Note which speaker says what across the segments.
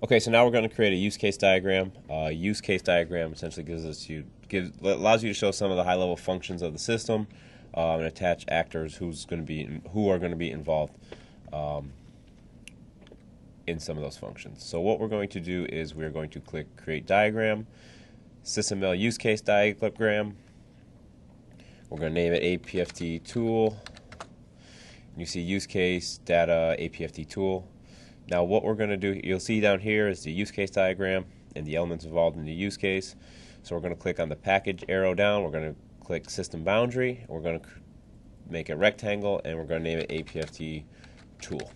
Speaker 1: Okay, so now we're going to create a use case diagram. Use case diagram essentially allows you to show some of the high-level functions of the system and attach actors who are going to be involved in some of those functions. So what we're going to do is we're going to click Create Diagram, SysML Use Case Diagram. We're going to name it Apft Tool. You see Use Case Data Apft Tool. Now what we're going to do, you'll see down here is the use case diagram and the elements involved in the use case. So we're going to click on the package arrow down. We're going to click system boundary. We're going to make a rectangle and we're going to name it Apft Tool.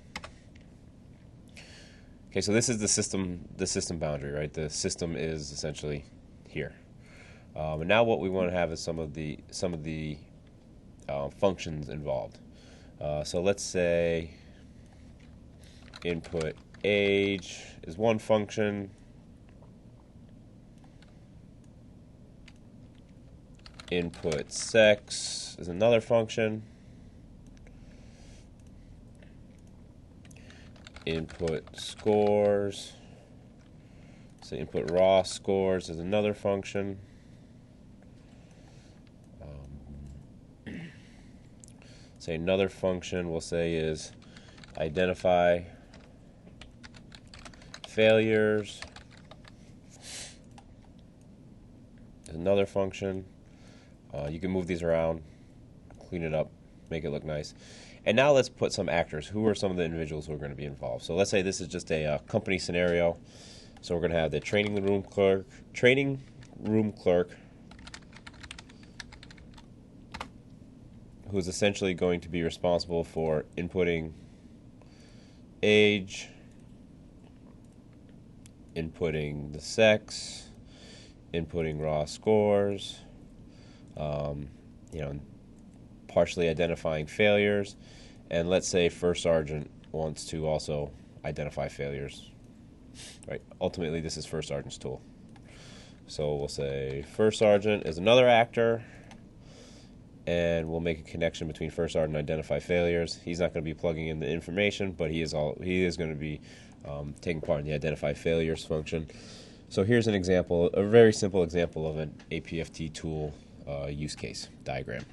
Speaker 1: Okay, so this is the system boundary, right? The system is essentially here. And now what we want to have is some of the functions involved. So let's say input age is one function, input sex is another function, input scores, so input raw scores is another function. Say another function we'll say is identify failures is another function. You can move these around, clean it up, make it look nice. And now let's put some actors. Who are some of the individuals who are going to be involved? So let's say this is just a company scenario. So we're going to have the training room clerk, who is essentially going to be responsible for inputting age, inputting the sex, inputting raw scores, partially identifying failures, and let's say First Sergeant wants to also identify failures. Right. Ultimately, this is First Sergeant's tool. So we'll say First Sergeant is another actor, and we'll make a connection between First Sergeant and identify failures. He's not going to be plugging in the information, but he is going to be taking part in the identify failures function. So here's an example, a very simple example of an Apft tool use case diagram.